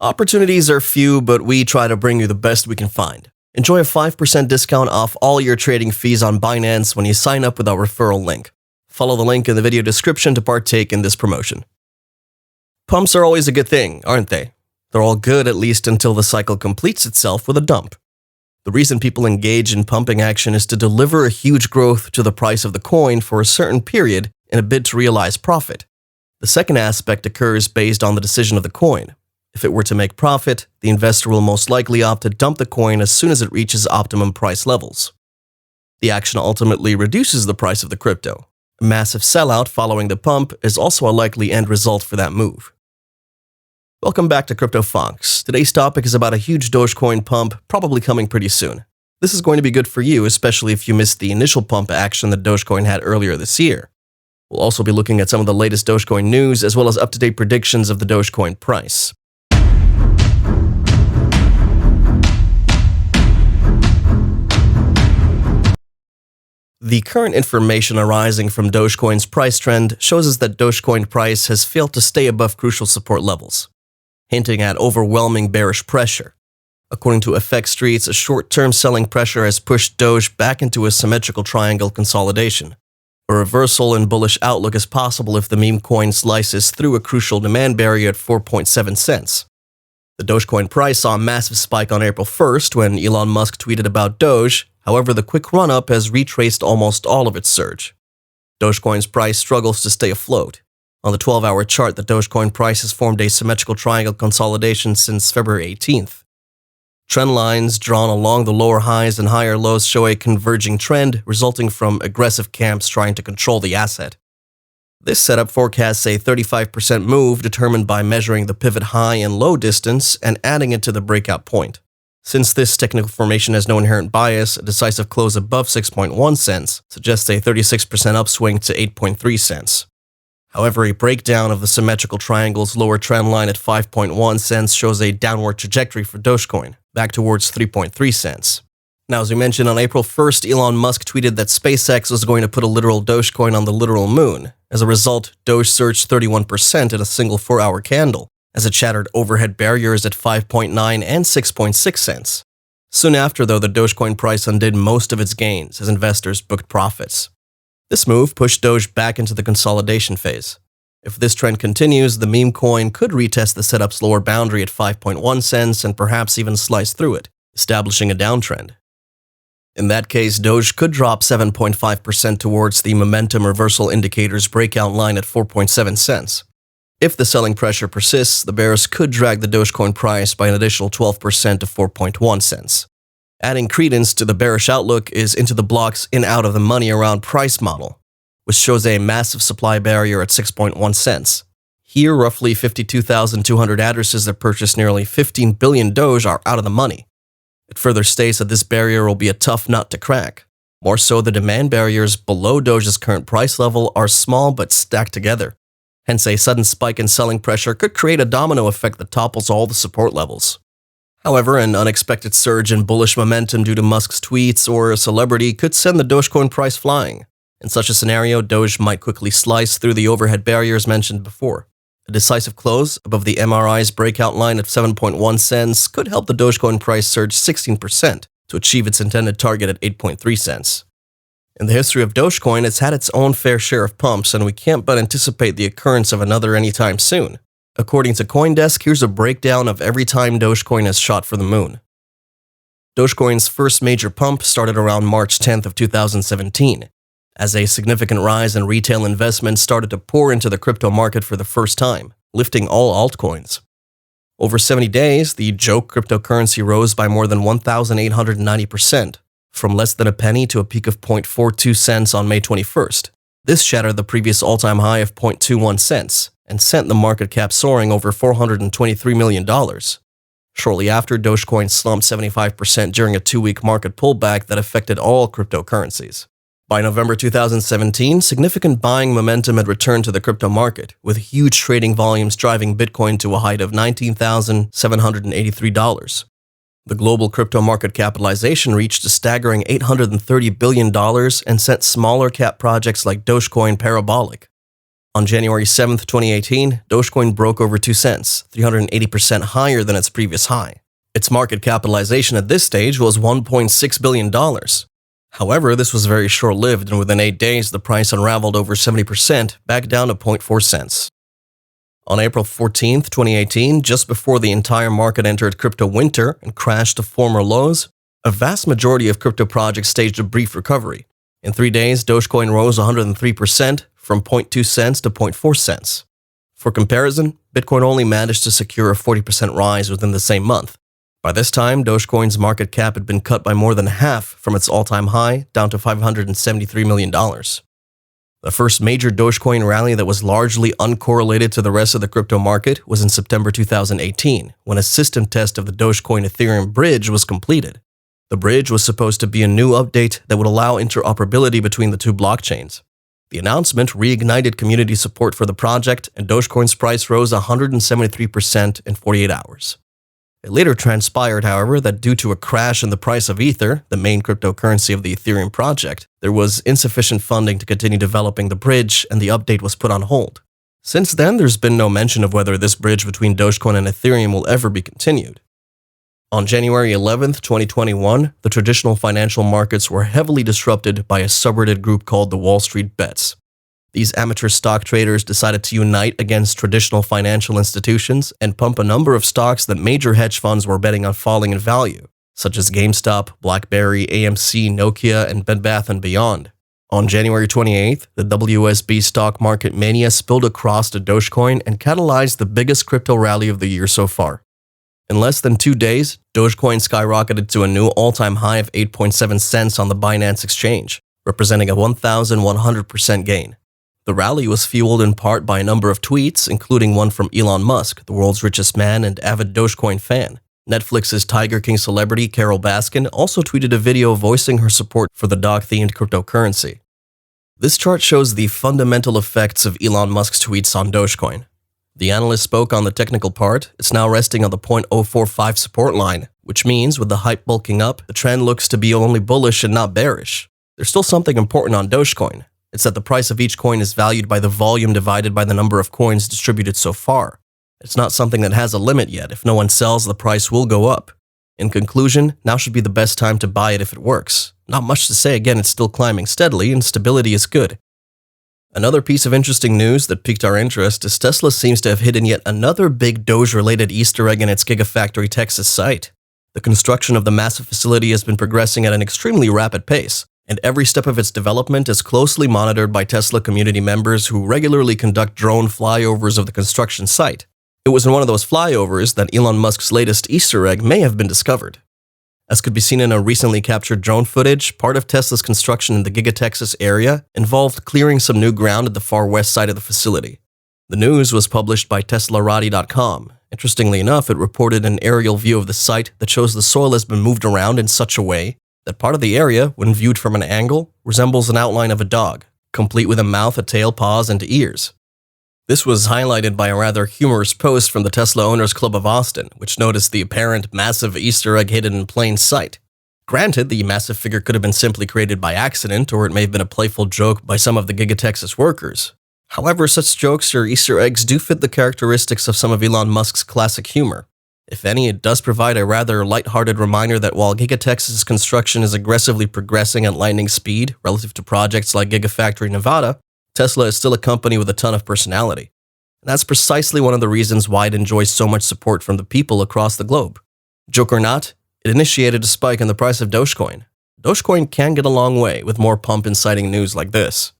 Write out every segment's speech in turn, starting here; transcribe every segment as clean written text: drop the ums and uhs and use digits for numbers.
Opportunities are few, but we try to bring you the best we can find. Enjoy a 5% discount off all your trading fees on Binance when you sign up with our referral link. Follow the link in the video description to partake in this promotion. Pumps are always a good thing, aren't they? They're all good at least until the cycle completes itself with a dump. The reason people engage in pumping action is to deliver a huge growth to the price of the coin for a certain period in a bid to realize profit. The second aspect occurs based on the decision of the coin. If it were to make profit, the investor will most likely opt to dump the coin as soon as it reaches optimum price levels. The action ultimately reduces the price of the crypto. A massive sellout following the pump is also a likely end result for that move. Welcome back to Crypto Fox. Today's topic is about a huge Dogecoin pump probably coming pretty soon. This is going to be good for you, especially if you missed the initial pump action that Dogecoin had earlier this year. We'll also be looking at some of the latest Dogecoin news as well as up-to-date predictions of the Dogecoin price. The current information arising from Dogecoin's price trend shows us that Dogecoin price has failed to stay above crucial support levels, hinting at overwhelming bearish pressure. According to FX Streets, a short-term selling pressure has pushed Doge back into a symmetrical triangle consolidation. A reversal in bullish outlook is possible if the meme coin slices through a crucial demand barrier at 4.7 cents. The Dogecoin price saw a massive spike on April 1st when Elon Musk tweeted about Doge. However, the quick run-up has retraced almost all of its surge. Dogecoin's price struggles to stay afloat. On the 12-hour chart, the Dogecoin price has formed a symmetrical triangle consolidation since February 18th. Trend lines drawn along the lower highs and higher lows show a converging trend resulting from aggressive camps trying to control the asset. This setup forecasts a 35% move determined by measuring the pivot high and low distance and adding it to the breakout point. Since this technical formation has no inherent bias, a decisive close above 6.1 cents suggests a 36% upswing to 8.3 cents. However, a breakdown of the symmetrical triangle's lower trend line at 5.1 cents shows a downward trajectory for Dogecoin, back towards 3.3 cents. Now, as we mentioned, on April 1st, Elon Musk tweeted that SpaceX was going to put a literal Dogecoin on the literal moon. As a result, Doge surged 31% in a single 4-hour candle, as it shattered overhead barriers at 5.9 and 6.6 cents. Soon after, though, the Dogecoin price undid most of its gains as investors booked profits. This move pushed Doge back into the consolidation phase. If this trend continues, the meme coin could retest the setup's lower boundary at 5.1 cents and perhaps even slice through it, establishing a downtrend. In that case, Doge could drop 7.5% towards the momentum reversal indicator's breakout line at 4.7 cents. If the selling pressure persists, the bears could drag the Dogecoin price by an additional 12% to 4.1 cents. Adding credence to the bearish outlook is Into the Block's in-out of the money around price model, which shows a massive supply barrier at 6.1 cents. Here, roughly 52,200 addresses that purchased nearly 15 billion Doge are out of the money. It further states that this barrier will be a tough nut to crack. More so, the demand barriers below Doge's current price level are small but stacked together. Hence, a sudden spike in selling pressure could create a domino effect that topples all the support levels. However, an unexpected surge in bullish momentum due to Musk's tweets or a celebrity could send the Dogecoin price flying. In such a scenario, Doge might quickly slice through the overhead barriers mentioned before. A decisive close above the MRI's breakout line at 7.1 cents could help the Dogecoin price surge 16% to achieve its intended target at 8.3 cents. In the history of Dogecoin, it's had its own fair share of pumps, and we can't but anticipate the occurrence of another anytime soon. According to CoinDesk, here's a breakdown of every time Dogecoin has shot for the moon. Dogecoin's first major pump started around March 10th of 2017, as a significant rise in retail investment started to pour into the crypto market for the first time, lifting all altcoins. Over 70 days, the joke cryptocurrency rose by more than 1,890%, from less than a penny to a peak of 0.42 cents on May 21st. This shattered the previous all-time high of 0.21 cents and sent the market cap soaring over $423 million. Shortly after, Dogecoin slumped 75% during a 2-week market pullback that affected all cryptocurrencies. By November 2017, significant buying momentum had returned to the crypto market, with huge trading volumes driving Bitcoin to a height of $19,783. The global crypto market capitalization reached a staggering $830 billion and sent smaller cap projects like Dogecoin parabolic. On January 7, 2018, Dogecoin broke over 2 cents, 380% higher than its previous high. Its market capitalization at this stage was $1.6 billion. However, this was very short-lived, and within 8 days, the price unraveled over 70%, back down to 0.4 cents. On April 14, 2018, just before the entire market entered crypto winter and crashed to former lows, a vast majority of crypto projects staged a brief recovery. In 3 days, Dogecoin rose 103%, from 0.2 cents to 0.4 cents. For comparison, Bitcoin only managed to secure a 40% rise within the same month. By this time, Dogecoin's market cap had been cut by more than half from its all-time high down to $573 million. The first major Dogecoin rally that was largely uncorrelated to the rest of the crypto market was in September 2018, when a system test of the Dogecoin Ethereum bridge was completed. The bridge was supposed to be a new update that would allow interoperability between the two blockchains. The announcement reignited community support for the project, and Dogecoin's price rose 173% in 48 hours. It later transpired, however, that due to a crash in the price of Ether, the main cryptocurrency of the Ethereum project, there was insufficient funding to continue developing the bridge, and the update was put on hold. Since then, there's been no mention of whether this bridge between Dogecoin and Ethereum will ever be continued. On January 11, 2021, the traditional financial markets were heavily disrupted by a subreddit group called the Wall Street Bets. These amateur stock traders decided to unite against traditional financial institutions and pump a number of stocks that major hedge funds were betting on falling in value, such as GameStop, BlackBerry, AMC, Nokia, and Bed Bath & Beyond. On January 28th, the WSB stock market mania spilled across to Dogecoin and catalyzed the biggest crypto rally of the year so far. In less than 2 days, Dogecoin skyrocketed to a new all-time high of 8.7 cents on the Binance exchange, representing a 1,100% gain. The rally was fueled in part by a number of tweets, including one from Elon Musk, the world's richest man and avid Dogecoin fan. Netflix's Tiger King celebrity Carol Baskin also tweeted a video voicing her support for the dog-themed cryptocurrency. This chart shows the fundamental effects of Elon Musk's tweets on Dogecoin. The analyst spoke on the technical part. It's now resting on the 0.045 support line, which means with the hype bulking up, the trend looks to be only bullish and not bearish. There's still something important on Dogecoin. It's that the price of each coin is valued by the volume divided by the number of coins distributed so far. It's not something that has a limit yet. If no one sells, the price will go up. In conclusion, now should be the best time to buy it if it works. Not much to say, again, it's still climbing steadily and stability is good. Another piece of interesting news that piqued our interest is Tesla seems to have hidden yet another big Doge-related Easter egg in its Gigafactory Texas site. The construction of the massive facility has been progressing at an extremely rapid pace, and every step of its development is closely monitored by Tesla community members who regularly conduct drone flyovers of the construction site. It was in one of those flyovers that Elon Musk's latest Easter egg may have been discovered. As could be seen in a recently captured drone footage, part of Tesla's construction in the Giga Texas area involved clearing some new ground at the far west side of the facility. The news was published by Teslarati.com. Interestingly enough, it reported an aerial view of the site that shows the soil has been moved around in such a way that part of the area, when viewed from an angle, resembles an outline of a dog, complete with a mouth, a tail, paws, and ears. This was highlighted by a rather humorous post from the Tesla Owners Club of Austin, which noticed the apparent massive Easter egg hidden in plain sight. Granted, the massive figure could have been simply created by accident, or it may have been a playful joke by some of the Giga Texas workers. However, such jokes or Easter eggs do fit the characteristics of some of Elon Musk's classic humor. If any, it does provide a rather lighthearted reminder that while Giga Texas construction is aggressively progressing at lightning speed relative to projects like Gigafactory Nevada, Tesla is still a company with a ton of personality. And that's precisely one of the reasons why it enjoys so much support from the people across the globe. Joke or not, it initiated a spike in the price of Dogecoin. Dogecoin can get a long way with more pump-inciting news like this.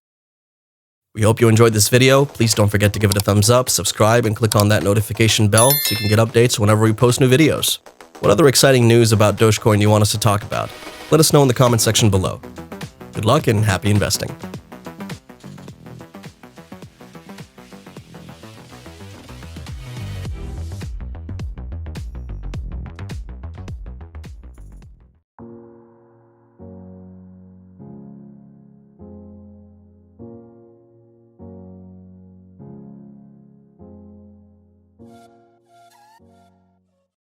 We hope you enjoyed this video. Please don't forget to give it a thumbs up, subscribe, and click on that notification bell so you can get updates whenever we post new videos. What other exciting news about Dogecoin do you want us to talk about? Let us know in the comment section below. Good luck and happy investing.